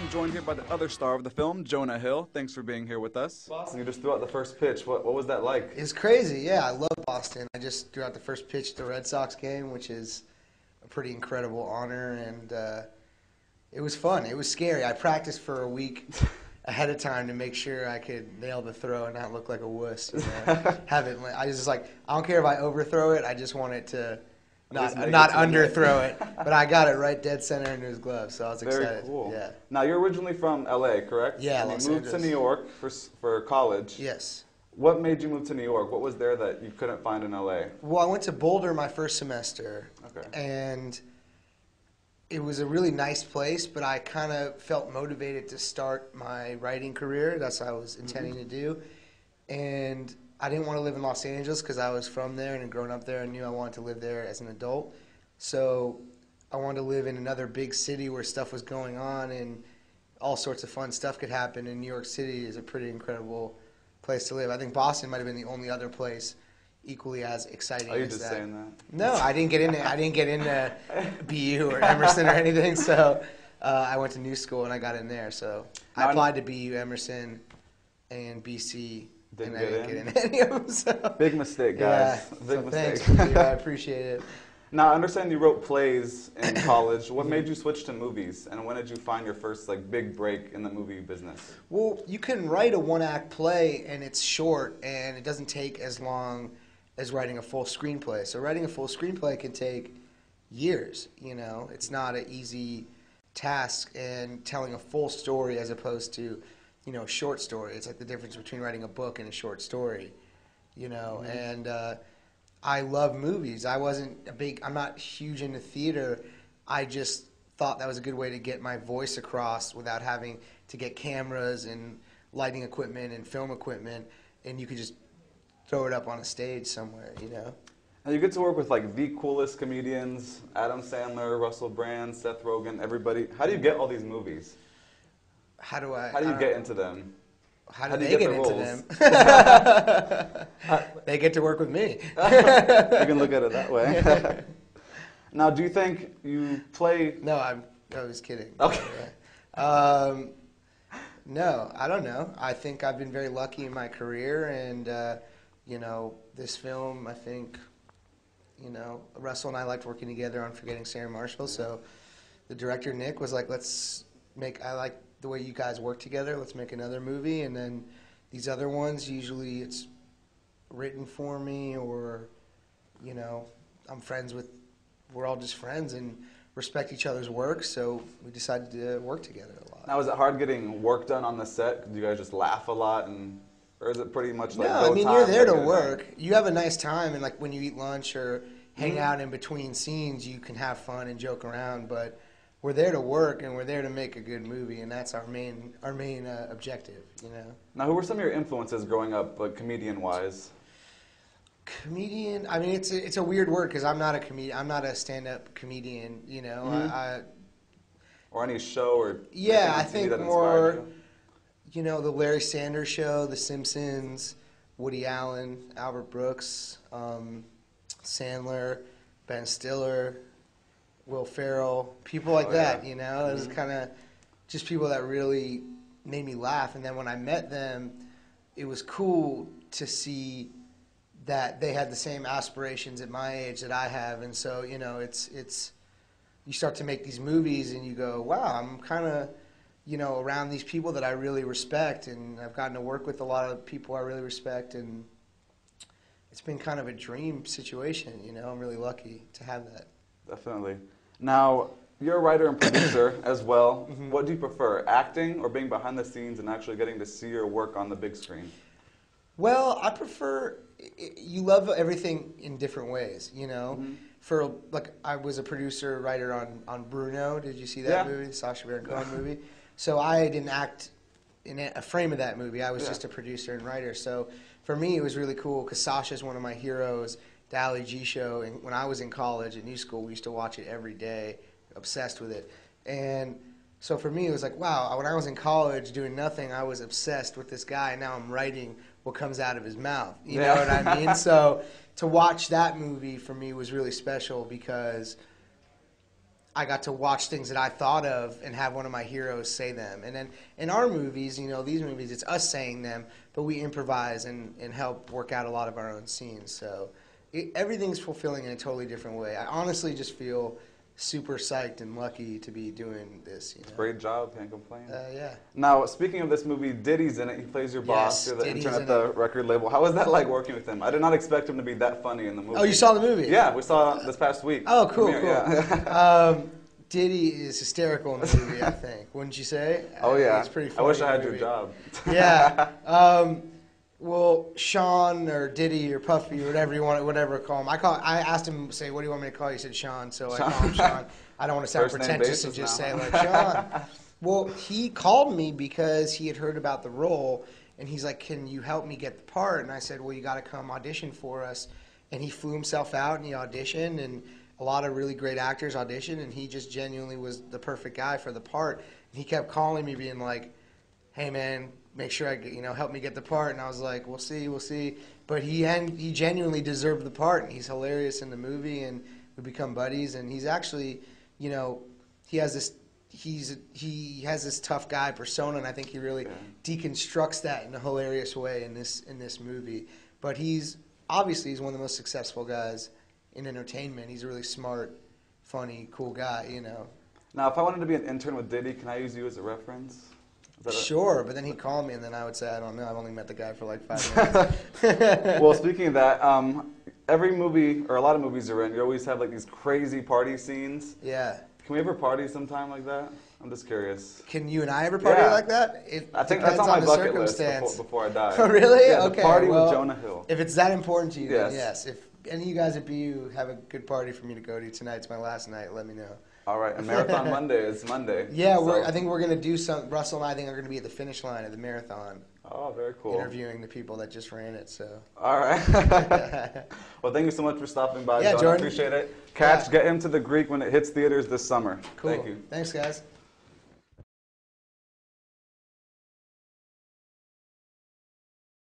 I'm joined here by the other star of the film, Jonah Hill. Thanks for being here with us. Boston, you just threw out the first pitch. What was that like? It's crazy, yeah. I love Boston. I just threw out the first pitch at the Red Sox game, which is a pretty incredible honor, and it was fun. It was scary. I practiced for a week ahead of time to make sure I could nail the throw and not look like a wuss. You know? I was just like, I don't care if I overthrow it. I just want it to not underthrow it. But I got it right dead center into his glove, so I was excited. Very cool. Yeah. Now, you're originally from L.A., correct? Yeah, and Los you moved Angeles. to New York for college. Yes. What made you move to New York? What was there that you couldn't find in L.A.? Well, I went to Boulder my first semester. Okay. And it was a really nice place, but I kind of felt motivated to start my writing career. That's what I was intending to do. And I didn't want to live in Los Angeles because I was from there and had grown up there and knew I wanted to live there as an adult. So I wanted to live in another big city where stuff was going on and all sorts of fun stuff could happen. And New York City is a pretty incredible place to live. I think Boston might have been the only other place equally as exciting as that. Are you just saying that? No, I didn't get into BU or Emerson or anything. So I went to New School and I got in there. So I applied to BU, Emerson, and BC. Didn't and I get didn't get in any of them. So. Big mistake, guys. Yeah. Big mistake. Thanks, I appreciate it. Now, I understand you wrote plays in college. What made you switch to movies, and when did you find your first big break in the movie business? Well, you can write a one-act play, and it's short, and it doesn't take as long as writing a full screenplay. So writing a full screenplay can take years. You know, it's not an easy task, and telling a full story as opposed to, you know, a short story. It's like the difference between writing a book and a short story. You know, and I love movies. I'm not huge into theater. I just thought that was a good way to get my voice across without having to get cameras and lighting equipment and film equipment, and you could just throw it up on a stage somewhere, you know. And you get to work with the coolest comedians, Adam Sandler, Russell Brand, Seth Rogen, everybody. How do you get all these movies? How do you get into them? How do they get into them? They get to work with me. You can look at it that way. Now, do you think you play... No, I was kidding. Okay. No, I don't know. I think I've been very lucky in my career, and, you know, this film, I think, you know, Russell and I liked working together on Forgetting Sarah Marshall, so the director, Nick, was like, I like the way you guys work together, let's make another movie. And then these other ones, usually it's written for me, or, you know, we're all just friends and respect each other's work, so we decided to work together a lot. Now, is it hard getting work done on the set? Do you guys just laugh a lot, or is it pretty much No, I mean, you're there to work. You have a nice time, and when you eat lunch or hang out in between scenes, you can have fun and joke around, but we're there to work, and we're there to make a good movie, and that's our main objective, you know. Now, who were some of your influences growing up, comedian-wise? Comedian, I mean, it's a weird word because I'm not a comedian. I'm not a stand-up comedian, you know. Or any show or yeah, I think more, you? know, the Larry Sanders Show, The Simpsons, Woody Allen, Albert Brooks, Sandler, Ben Stiller, Will Ferrell, people like that, you know. It was kind of just people that really made me laugh. And then when I met them, it was cool to see that they had the same aspirations at my age that I have. And so, you know, it's you start to make these movies and you go, wow, I'm kind of, you know, around these people that I really respect, and I've gotten to work with a lot of people I really respect, and it's been kind of a dream situation, you know. I'm really lucky to have that. Definitely. Now, you're a writer and producer as well. What do you prefer, acting or being behind the scenes and actually getting to see your work on the big screen? Well, I prefer, you love everything in different ways, you know. I was a producer, writer on Bruno. Did you see that movie, the Sacha Baron Cohen movie? So I didn't act in a frame of that movie. I was just a producer and writer. So for me, it was really cool because Sacha's one of my heroes. The Ali G show, and when I was in college at New School, we used to watch it every day, obsessed with it. And so for me, it was like, wow, when I was in college doing nothing, I was obsessed with this guy, and now I'm writing what comes out of his mouth. You know what I mean? So to watch that movie for me was really special because I got to watch things that I thought of and have one of my heroes say them. And then in our movies, these movies, it's us saying them, but we improvise and help work out a lot of our own scenes. So everything's fulfilling in a totally different way. I honestly just feel super psyched and lucky to be doing this. Great job, can't complain. Yeah. Now, speaking of this movie, Diddy's in it. He plays your boss. You're the Diddy's intern at the record label. How was that like working with him? I did not expect him to be that funny in the movie. Oh, you saw the movie? Yeah, we saw it this past week. Oh, cool, Premiere, cool. Yeah. Diddy is hysterical in the movie, I think. Wouldn't you say? Oh, yeah. It's pretty funny. I wish I had in the your movie. job. Yeah. Well, Sean or Diddy or Puffy or whatever you want, whatever to call him. I asked him, say, what do you want me to call you? He said Sean, so I call him Sean. I don't want to sound First name pretentious and basis just now. say like Sean. Well, he called me because he had heard about the role, and he's like, can you help me get the part? And I said, well, you got to come audition for us. And he flew himself out and he auditioned, and a lot of really great actors auditioned, and he just genuinely was the perfect guy for the part. And he kept calling me, being like, hey man, make sure help me get the part. And I was like, we'll see. But he genuinely deserved the part, and he's hilarious in the movie, and we become buddies. And he's actually, he has this tough guy persona, and I think he really deconstructs that in a hilarious way in this movie. But he's one of the most successful guys in entertainment. He's a really smart, funny, cool guy. Now, if I wanted to be an intern with Diddy, can I use you as a reference? Sure, but then he'd call me, and then I would say, I don't know, I've only met the guy for like 5 minutes. Well, speaking of that, every movie, or a lot of movies you're in, you always have like these crazy party scenes. Yeah. Can we ever party sometime like that? I'm just curious. Can you and I ever party like that? I think that's on my bucket list before I die. Oh, really? Yeah, okay. the party with Jonah Hill. If it's that important to you, then Yes. yes. If any of you guys at BU have a good party for me to go to, tonight's my last night, let me know. All right, and Marathon Monday is Monday. Yeah, I think we're going to do some. Russell and I think are going to be at the finish line of the marathon. Oh, very cool. Interviewing the people that just ran it. So. All right. Well, thank you so much for stopping by, Yeah, Jordan. Jordan. I appreciate it. Get him to the Greek when it hits theaters this summer. Cool. Thank you. Thanks, guys.